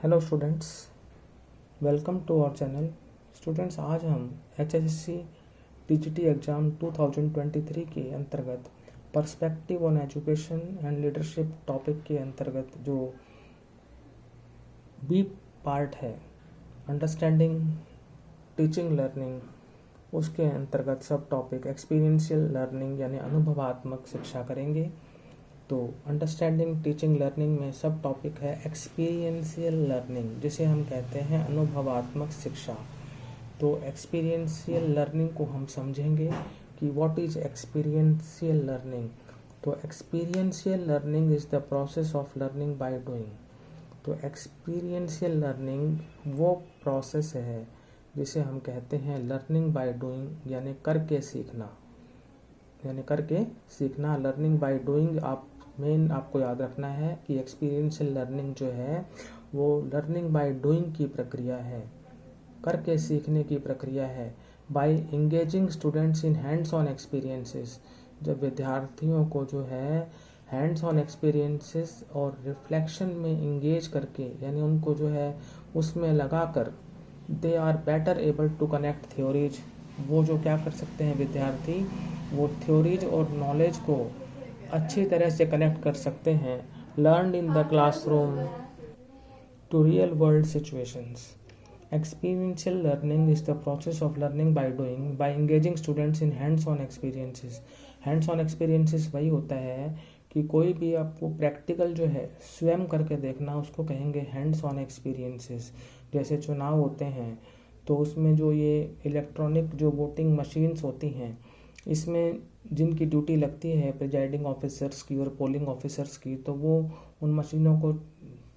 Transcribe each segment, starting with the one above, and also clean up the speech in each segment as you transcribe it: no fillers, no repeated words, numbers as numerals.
Hello students, welcome to our channel. Students, आज हम HSC TGT exam 2023 के अंतर्गत perspective on education and leadership topic के अंतर्गत जो बी पार्ट है, अंडरस्टैंडिंग टीचिंग लर्निंग, उसके अंतर्गत सब टॉपिक एक्सपीरियंशियल लर्निंग यानी अनुभवात्मक शिक्षा करेंगे। तो अंडरस्टैंडिंग टीचिंग लर्निंग में सब टॉपिक है एक्सपीरियंशियल लर्निंग, जिसे हम कहते हैं अनुभवात्मक शिक्षा। तो एक्सपीरियंशियल लर्निंग को हम समझेंगे कि व्हाट इज एक्सपीरियंशियल लर्निंग। तो experiential learning is the process of learning by doing. तो एक्सपीरियंशियल लर्निंग वो प्रोसेस है जिसे हम कहते हैं लर्निंग बाय डूइंग, यानी करके सीखना। लर्निंग बाय डूइंग आपको याद रखना है कि एक्सपीरियंशियल लर्निंग जो है वो लर्निंग बाय डूइंग की प्रक्रिया है, करके सीखने की प्रक्रिया है। By engaging students in hands on experiences, जब विद्यार्थियों को जो है हैंड्स ऑन एक्सपीरियंसेस और रिफ्लेक्शन में इंगेज करके, यानी उनको जो है उसमें लगाकर, they are better able to connect theories. वो जो क्या कर सकते हैं विद्यार्थी, वो थ्योरीज और नॉलेज को अच्छी तरह से कनेक्ट कर सकते हैं। Learn in the classroom to real world situations. Experiential learning is the process of learning by doing by engaging students in hands on experiences. Hands on experiences वही होता है कि कोई भी आपको प्रैक्टिकल जो है स्वयं करके देखना, उसको कहेंगे हैंड्स ऑन एक्सपीरियंसेस। जैसे चुनाव होते हैं तो उसमें जो ये इलेक्ट्रॉनिक जो वोटिंग मशीन्स होती हैं, इसमें जिनकी ड्यूटी लगती है प्रिजाइडिंग ऑफिसर्स की और पोलिंग ऑफिसर्स की, तो वो उन मशीनों को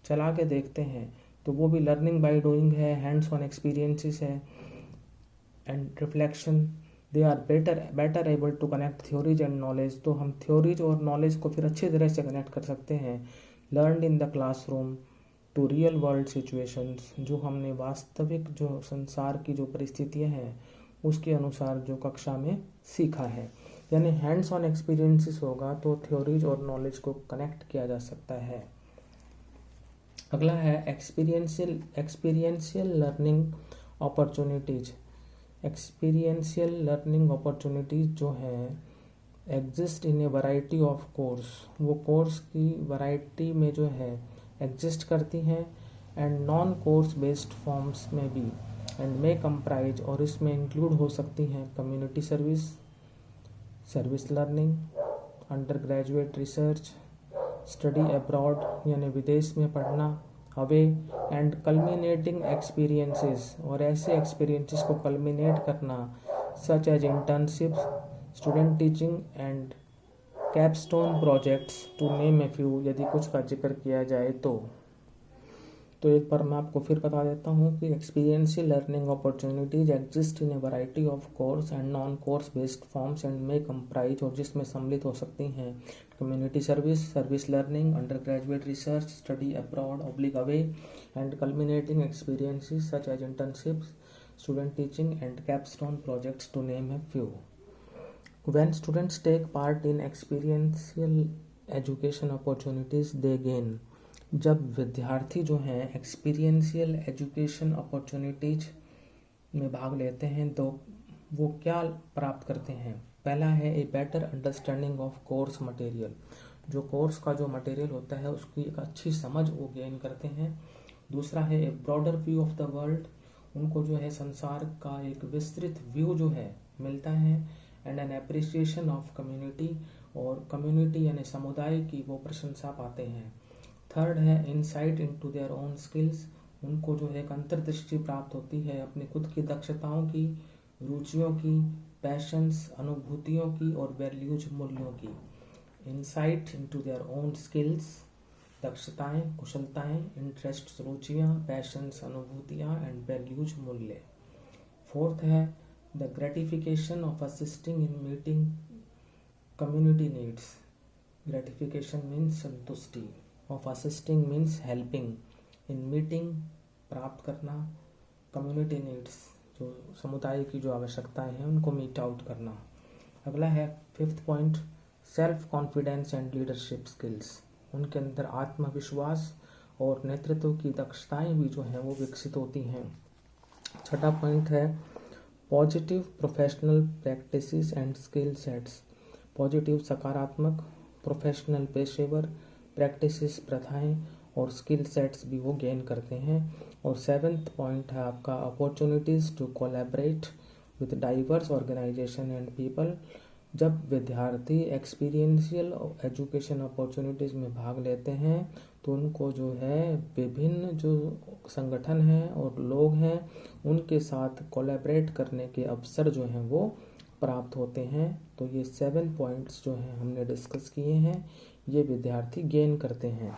चला के देखते हैं, तो वो भी लर्निंग बाय डूइंग है, हैंड्स ऑन एक्सपीरियंसेस है। And reflection, they are better able to connect theories and knowledge. तो हम थ्योरीज और नॉलेज को फिर अच्छी तरह से कनेक्ट कर सकते हैं। Learn in the classroom to real world situations, जो हमने वास्तविक जो संसार की जो परिस्थितियां हैं उसके अनुसार जो कक्षा में सीखा है। यानी हैंड्स ऑन एक्सपीरियंसेस होगा तो थ्योरीज और नॉलेज को कनेक्ट किया जा सकता है। अगला है experiential learning opportunities. Experiential learning opportunities जो है exist in a variety of course, वो कोर्स की वैरायटी में जो है एग्जिस्ट करती हैं, and non course based forms में भी, एंड मे कंप्राइज, और इसमें इंक्लूड हो सकती हैं community service learning, undergraduate research, study abroad यानी विदेश में पढ़ना, अवे, एंड कल्मिनेटिंग एक्सपीरियंसेस, और ऐसे एक्सपीरियंसेस को कल्मिनेट करना such as internships, student teaching and capstone projects, to name a few, यदि कुछ का जिक्र किया जाए तो एक बार मैं आपको फिर बता देता हूँ कि experiential learning opportunities exist in a variety of course and non course based forms and may comprise, और जिसमें सम्मिलित हो सकती हैं community service learning, undergraduate research, study abroad oblique away, and culminating experiences such as internships, student teaching and capstone projects, to name a few. When students take part in experiential education opportunities they gain, जब विद्यार्थी जो हैं experiential education opportunities में भाग लेते हैं तो वो क्या प्राप्त करते हैं। पहला है a better understanding of course material, जो कोर्स का जो मटेरियल होता है उसकी एक अच्छी समझ वो गेन करते हैं। दूसरा है a broader view of the world, उनको जो है संसार का एक विस्तृत व्यू जो है मिलता है, and an appreciation of community, और कम्युनिटी यानी समुदाय की वो प्रशंसा पाते हैं। थर्ड है insight into their own skills, उनको जो है एक अंतर्दृष्टि प्राप्त होती है अपनी खुद की दक्षताओं की, रुचियों की, पैशंस अनुभूतियों की, और वैल्यूज मूल्यों की। Insight into their own skills, दक्षताएं, कुशलताएं, इंटरेस्ट रुचियां, पैशंस अनुभूतियां, एंड वैल्यूज मूल्य। फोर्थ है the gratification of assisting in meeting community needs. Gratification means संतुष्टि, of assisting means helping, in meeting प्राप्त करना, कम्युनिटी नीड्स जो समुदाय की जो आवश्यकताएं हैं उनको मीट आउट करना। अगला है fifth point self confidence and leadership skills, उनके अंदर आत्मविश्वास और नेतृत्व की दक्षताएं भी जो हैं वो विकसित होती हैं। छठा पॉइंट है positive professional practices and skill sets. Positive सकारात्मक, प्रोफेशनल पेशेवर प्रैक्टिसेस प्रथाएं और स्किल सेट्स भी वो गेन करते हैं। और सेवेंथ पॉइंट है आपका opportunities to collaborate with diverse organization and people. जब विद्यार्थी एक्सपीरियंशियल एजुकेशन अपॉर्चुनिटीज़ में भाग लेते हैं तो उनको जो है विभिन्न जो संगठन हैं और लोग हैं उनके साथ कोलैबोरेट करने के अवसर जो हैं वो प्राप्त होते हैं। तो ये 7 पॉइंट्स जो हैं हमने डिस्कस किए हैं, ये विद्यार्थी गेन करते हैं।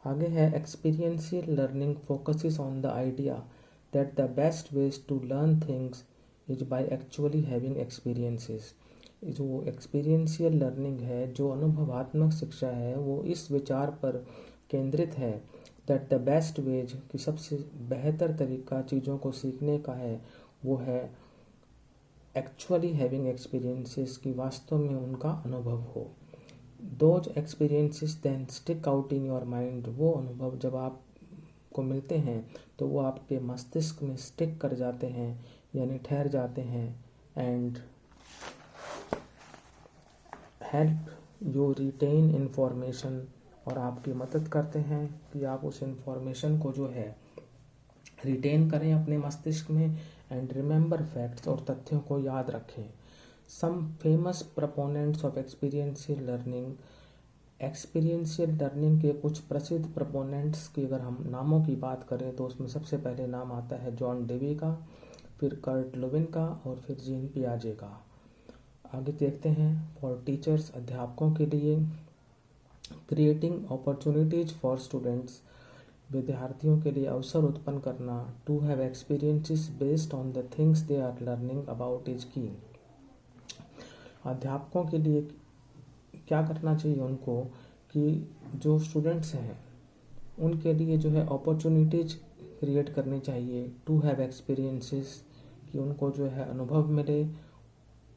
आगे है experiential learning focuses on the idea that the best ways to learn things is by actually having experiences. जो एक्सपीरियंशियल लर्निंग है, जो अनुभवात्मक शिक्षा है, वो इस विचार पर केंद्रित है दैट द बेस्ट वेज कि सबसे बेहतर तरीका चीज़ों को सीखने का है वो है एक्चुअली हैविंग एक्सपीरियंसेस की वास्तव में उनका अनुभव हो। Those experiences then stick out in your mind. वो अनुभव जब आपको मिलते हैं तो वो आपके मस्तिष्क में स्टिक कर जाते हैं यानी ठहर जाते हैं and help you retain information, और आपकी मदद करते हैं कि आप उस इंफॉर्मेशन को जो है रिटेन करें अपने मस्तिष्क में एंड रिमेंबर फैक्ट्स, और तथ्यों को याद रखें। Some famous proponents of experiential learning. Experiential learning के कुछ प्रसिद्ध प्रपोनेंट्स की अगर हम नामों की बात करें तो उसमें सबसे पहले नाम आता है जॉन डेवी का, फिर कर्ट लुविन का और फिर जीन पियाजे का। आगे देखते हैं फॉर टीचर्स, अध्यापकों के लिए क्रिएटिंग अपॉर्चुनिटीज फॉर स्टूडेंट्स, विद्यार्थियों के लिए अवसर उत्पन्न करना। To have experiences based on the things they are learning about is key. अध्यापकों के लिए क्या करना चाहिए उनको कि जो स्टूडेंट्स हैं उनके लिए जो है अपॉर्चुनिटीज क्रिएट करनी चाहिए। टू हैव एक्सपीरियंसेस कि उनको जो है अनुभव मिले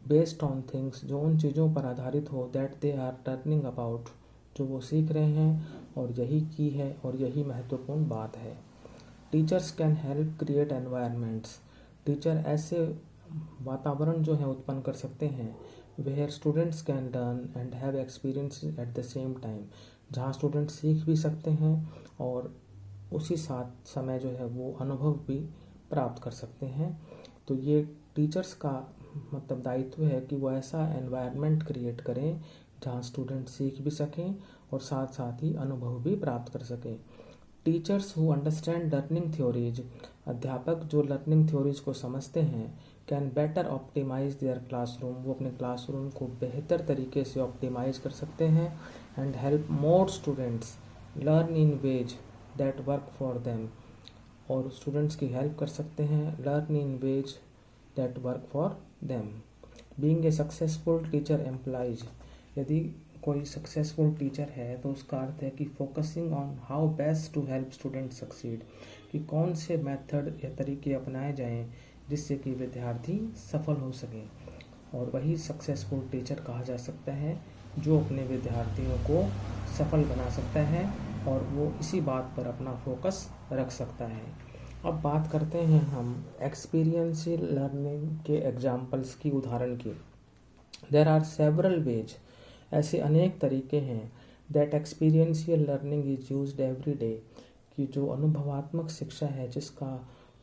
बेस्ड ऑन थिंग्स, जो उन चीज़ों पर आधारित हो that they are learning about, जो वो सीख रहे हैं और यही की है और यही महत्वपूर्ण बात है। Teachers can help create environments. Teacher ऐसे वातावरण जो है उत्पन्न कर सकते हैं where students can learn and have experience at the same time, जहाँ स्टूडेंट सीख भी सकते हैं और उसी साथ समय जो है वो अनुभव भी प्राप्त कर सकते हैं। तो ये टीचर्स का मतलब दायित्व है कि वो ऐसा एनवायरनमेंट क्रिएट करें जहाँ स्टूडेंट सीख भी सकें और साथ साथ ही अनुभव भी प्राप्त कर सकें। Teachers who understand learning theories, अध्यापक जो लर्निंग थ्योरीज को समझते हैं, can better optimize their classroom, वो अपने क्लासरूम को बेहतर तरीके से ऑप्टिमाइज कर सकते हैं and help more students learn in ways that work for them, और स्टूडेंट्स की हेल्प कर सकते हैं learn in ways that work for them. Being a successful teacher employs, यदि कोई सक्सेसफुल टीचर है तो उसका अर्थ है कि focusing on how best to help student succeed, कि कौन से मेथड या तरीके अपनाए जाएं जिससे कि विद्यार्थी सफल हो सके, और वही सक्सेसफुल टीचर कहा जा सकता है जो अपने विद्यार्थियों को सफल बना सकता है और वो इसी बात पर अपना फोकस रख सकता है। अब बात करते हैं हम एक्सपीरियंशियल लर्निंग के एग्जाम्पल्स की, उदाहरण की। देयर आर सेवरल वेज, ऐसे अनेक तरीके हैं that experiential learning is used every day, कि जो अनुभवात्मक शिक्षा है जिसका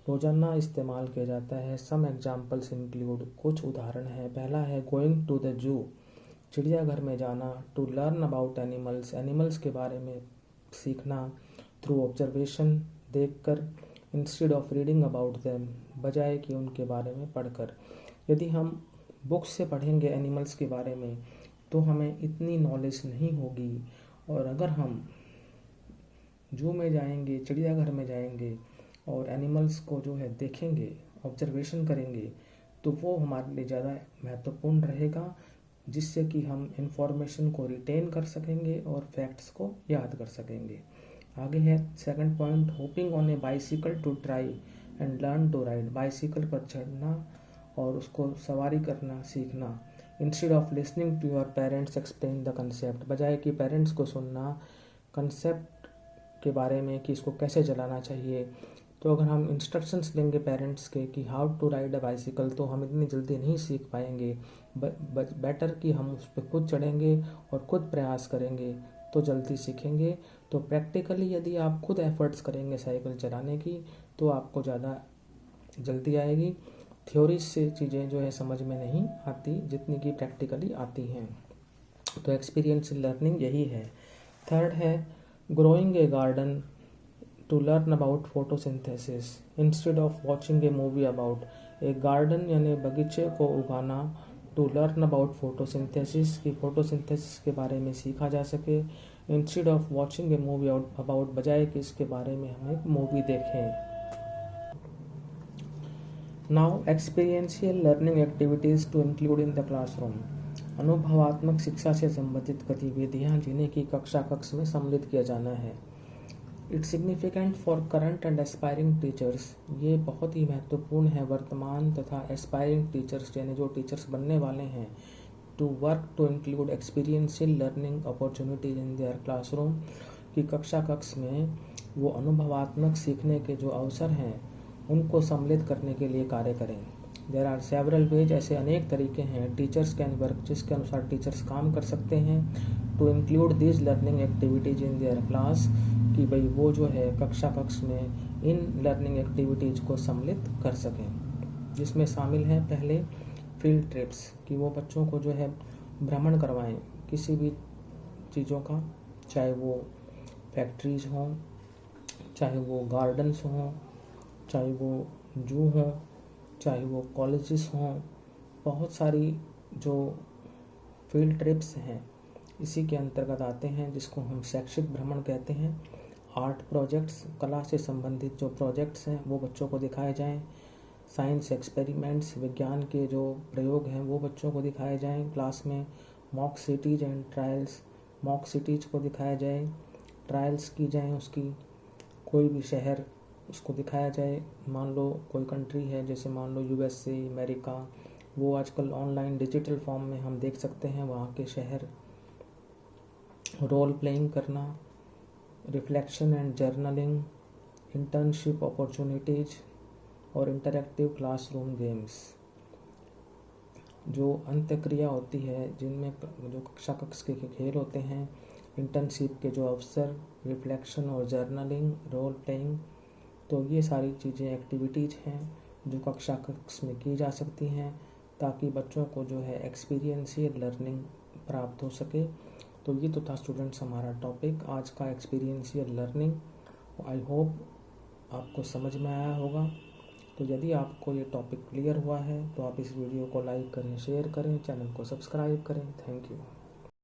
रोजाना इस्तेमाल किया जाता है। सम एग्जाम्पल्स इंक्लूड, कुछ उदाहरण है। पहला है गोइंग टू द जू, चिड़ियाघर में जाना। To learn about animals, animals के बारे में सीखना। थ्रू ऑब्जर्वेशन, देखकर। Instead of reading about them, बजाय कि उनके बारे में पढ़कर। यदि हम बुक्स से पढ़ेंगे एनिमल्स के बारे में तो हमें इतनी नॉलेज नहीं होगी, और अगर हम जू में जाएंगे, चिड़ियाघर में जाएंगे और एनिमल्स को जो है देखेंगे, ऑब्जर्वेशन करेंगे, तो वो हमारे लिए ज़्यादा महत्वपूर्ण रहेगा, जिससे कि हम इंफॉर्मेशन को रिटेन कर सकेंगे और फैक्ट्स को याद कर सकेंगे। आगे है second point, hopping on a bicycle to try and learn to ride, bicycle पर चढ़ना और उसको सवारी करना सीखना। Instead of listening to your parents explain the concept, बजाय कि पेरेंट्स को सुनना, कंसेप्ट के बारे में कि इसको कैसे चलाना चाहिए। तो अगर हम इंस्ट्रक्शंस देंगे पेरेंट्स के कि how to ride a bicycle, तो हम इतनी जल्दी नहीं सीख पाएंगे। बेटर कि हम उस पर खुद चढ़ेंगे और खुद प्रयास करेंगे तो जल्दी सीखेंगे। तो प्रैक्टिकली यदि आप खुद एफर्ट्स करेंगे साइकिल चलाने की तो आपको ज़्यादा जल्दी आएगी। थ्योरी से चीज़ें जो है समझ में नहीं आती जितनी कि प्रैक्टिकली आती हैं। तो एक्सपीरियंशियल लर्निंग यही है। थर्ड है growing a garden to learn about photosynthesis instead of watching a movie about. एक गार्डन यानी बगीचे को उगाना टू लर्न अबाउट फोटोसिंथेसिस, की फोटोसिंथेसिस के बारे में सीखा जा सके, instead of watching a movie about, बजाय कि इसके बारे में हम एक मूवी देखें। Now experiential learning activities to include in the classroom. अनुभवात्मक शिक्षा से संबंधित गतिविधियाँ जिन्हें की कक्षा कक्ष में सम्मिलित किया जाना है। It's significant for current and aspiring teachers. ये बहुत ही महत्वपूर्ण है वर्तमान तथा एस्पायरिंग टीचर्स यानी जो टीचर्स बनने वाले हैं, to work to include experiential learning opportunities in their classroom, कि कक्षा कक्ष में वो अनुभवात्मक सीखने के जो अवसर हैं उनको सम्मिलित करने के लिए कार्य करें। देयर आर सेवरल वेज, ऐसे अनेक तरीके हैं टीचर्स कैन वर्क जिसके अनुसार टीचर्स काम कर सकते हैं to include this learning activities in their class, कि भाई वो जो है कक्षा कक्ष में इन लर्निंग एक्टिविटीज़ को सम्मिलित कर सकें, जिसमें शामिल हैं पहले फील्ड ट्रिप्स, कि वो बच्चों को जो है भ्रमण करवाएं किसी भी चीज़ों का, चाहे वो फैक्ट्रीज हों, चाहे वो गार्डन्स हों, चाहे वो जू हों, चाहे वो कॉलेजेस हों। बहुत सारी जो फील्ड ट्रिप्स हैं इसी के अंतर्गत आते हैं, जिसको हम शैक्षिक भ्रमण कहते हैं। आर्ट प्रोजेक्ट्स, कला से संबंधित जो प्रोजेक्ट्स हैं वो बच्चों को दिखाए जाएं। साइंस एक्सपेरिमेंट्स, विज्ञान के जो प्रयोग हैं वो बच्चों को दिखाए जाएं क्लास में। Mock cities and trials, mock cities को दिखाया जाए, ट्रायल्स की जाएं उसकी, कोई भी शहर उसको दिखाया जाए। मान लो कोई कंट्री है, जैसे मान लो USA, अमेरिका, वो आजकल ऑनलाइन डिजिटल फॉर्म में हम देख सकते हैं वहाँ के शहर। रोल प्लेइंग करना, reflection and journaling, internship opportunities और इंटरैक्टिव क्लासरूम गेम्स। जो अंत्यक्रिया होती है जिनमें जो कक्षा कक्ष के खेल होते हैं, इंटर्नशिप के जो अवसर, रिफ्लेक्शन और जर्नलिंग, रोल प्लेइंग, तो ये सारी चीज़ें एक्टिविटीज़ हैं जो कक्षा कक्ष में की जा सकती हैं ताकि बच्चों को जो है एक्सपीरियंशियल लर्निंग प्राप्त हो सके। तो ये तो था स्टूडेंट्स हमारा टॉपिक आज का, एक्सपीरियंशियल लर्निंग। आई होप आपको समझ में आया होगा। तो यदि आपको ये टॉपिक क्लियर हुआ है तो आप इस वीडियो को लाइक करें, शेयर करें, चैनल को सब्सक्राइब करें। Thank you.